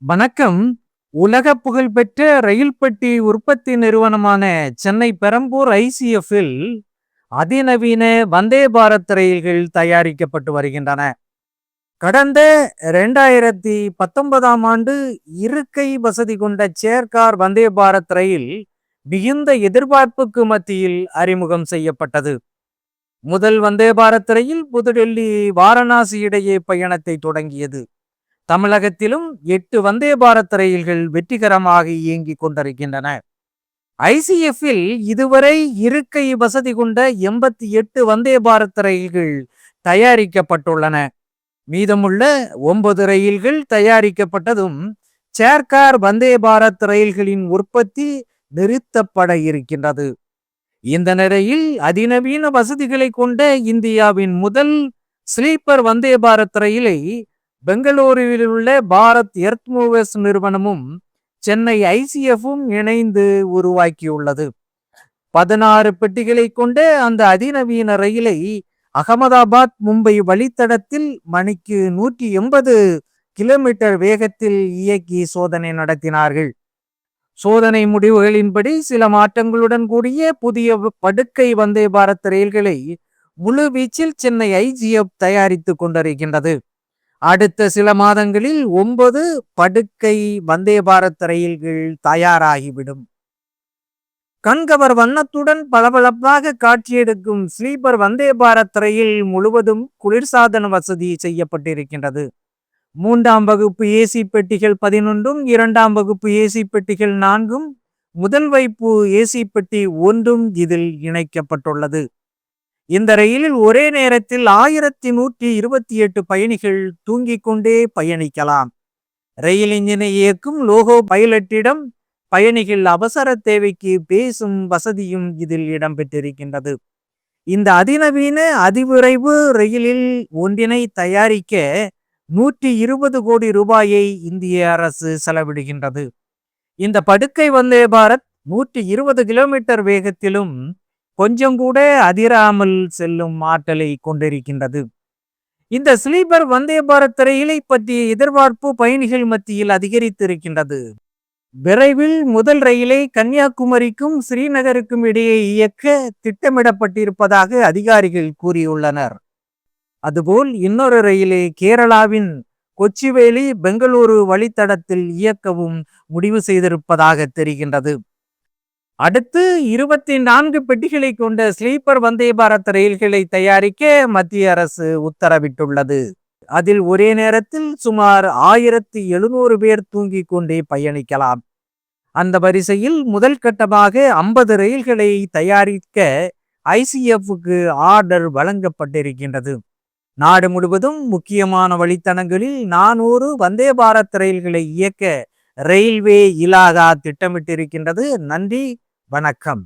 வணக்கம். உலக புகழ்பெற்ற ரயில் பெட்டி உற்பத்தி நிறுவனமான சென்னை பெரம்பூர் ஐசிஎஃப்பில் அதிநவீன வந்தே பாரத் ரயில்கள் தயாரிக்கப்பட்டு வருகின்றன. கடந்த 2019ஆம் ஆண்டு இருக்கை வசதி கொண்ட சேர்கார் வந்தே பாரத் ரயில் மிகுந்த எதிர்பார்ப்புக்கு மத்தியில் அறிமுகம் செய்யப்பட்டது. முதல் வந்தே பாரத் ரயில் புதுடெல்லி வாரணாசி இடையே பயணத்தை தொடங்கியது. தமிழகத்திலும் 8 வந்தே பாரத் ரயில்கள் வெற்றிகரமாக இயங்கிக் கொண்டிருக்கின்றன. ஐசிஎஃப்பில் இதுவரை இருக்கை வசதி கொண்ட 88 வந்தே பாரத் ரயில்கள் தயாரிக்கப்பட்டுள்ளன. மீதமுள்ள 9 ரயில்கள் தயாரிக்கப்பட்டதும் சேர்கார் வந்தே பாரத் ரயில்களின் உற்பத்தி நிறுத்தப்பட இருக்கின்றது. இந்த நிலையில் அதிநவீன வசதிகளை கொண்ட இந்தியாவின் முதல் ஸ்லீப்பர் வந்தே பாரத் ரயிலை பெங்களூருவில் உள்ள பாரத் எர்த் மூவர்ஸ் நிறுவனமும் சென்னை ஐசிஎஃப்பும் இணைந்து உருவாக்கியுள்ளது. 16 பெட்டிகளை கொண்ட அந்த அதிநவீன ரயிலை அகமதாபாத் மும்பை வழித்தடத்தில் மணிக்கு 180 கிலோமீட்டர் வேகத்தில் இயக்கி சோதனை நடத்தினார்கள். சோதனை முடிவுகளின்படி சில மாற்றங்களுடன் கூடிய புதிய படுக்கை வந்தே பாரத் ரயில்களை முழு வீச்சில் சென்னை ஐசிஎஃப் தயாரித்து கொண்டிருக்கின்றது. அடுத்த சில மாதங்களில் 9 படுக்கை வந்தே பாரத் ரயில்கள் தயாராகிவிடும். கண்கவர் வண்ணத்துடன் பளபளப்பாக காட்சியெடுக்கும் ஸ்லீப்பர் வந்தே பாரத் ரயில் முழுவதும் குளிர்சாதன வசதி செய்யப்பட்டிருக்கின்றது. 3ஆம் வகுப்பு ஏசி பெட்டிகள் 11ம், 2ஆம் வகுப்பு ஏசி பெட்டிகள் 4ம், முதல் வைப்பு ஏசி பெட்டி 1ம் இதில் இணைக்கப்பட்டுள்ளது. இந்த ரயிலில் ஒரே நேரத்தில் 1128 பயணிகள் தூங்கிக் கொண்டே பயணிக்கலாம். ரயில் இன்ஜினை இயக்கும் லோகோ பைலட்டிடம் பயணிகள் அவசர தேவைக்கு பேசும் வசதியும் இதில் இடம்பெற்றிருக்கின்றது. இந்த அதிநவீன அதிவிரைவு ரயிலில் ஒன்றினை தயாரிக்க 120 கோடி ரூபாயை இந்திய அரசு செலவிடுகின்றது. இந்த படுக்கை வந்தே பாரத் 120 கிலோமீட்டர் வேகத்திலும் கொஞ்சம் கூட அதிராமல் செல்லும் ஆற்றலை கொண்டிருக்கின்றது. இந்த ஸ்லீப்பர் வந்தே பாரத் ரயிலை பற்றிய எதிர்பார்ப்பு பயணிகள் மத்தியில் அதிகரித்திருக்கின்றது. விரைவில் முதல் ரயிலை கன்னியாகுமரிக்கும் ஸ்ரீநகருக்கும் இடையே இயக்க திட்டமிடப்பட்டிருப்பதாக அதிகாரிகள் கூறியுள்ளனர். அதுபோல் இன்னொரு ரயிலை கேரளாவின் கொச்சிவேலி பெங்களூரு வழித்தடத்தில் இயக்கவும் முடிவு செய்திருப்பதாக தெரிகின்றது. அடுத்து 24 பெட்டிகளை கொண்ட ஸ்லீப்பர் வந்தே பாரத் ரயில்களை தயாரிக்க மத்திய அரசு உத்தரவிட்டுள்ளது. அதில் ஒரே நேரத்தில் சுமார் 1700 பேர் தூங்கிக் கொண்டே பயணிக்கலாம். அந்த வரிசையில் முதல் கட்டமாக 50 ரயில்களை தயாரிக்க ஐசிஎஃப்க்கு ஆர்டர் வழங்கப்பட்டிருக்கின்றது. நாடு முழுவதும் முக்கியமான வழித்தடங்களில் 400 வந்தே பாரத் ரயில்களை இயக்க ரயில்வே இலாகா திட்டமிட்டிருக்கின்றது. நன்றி, வணக்கம்.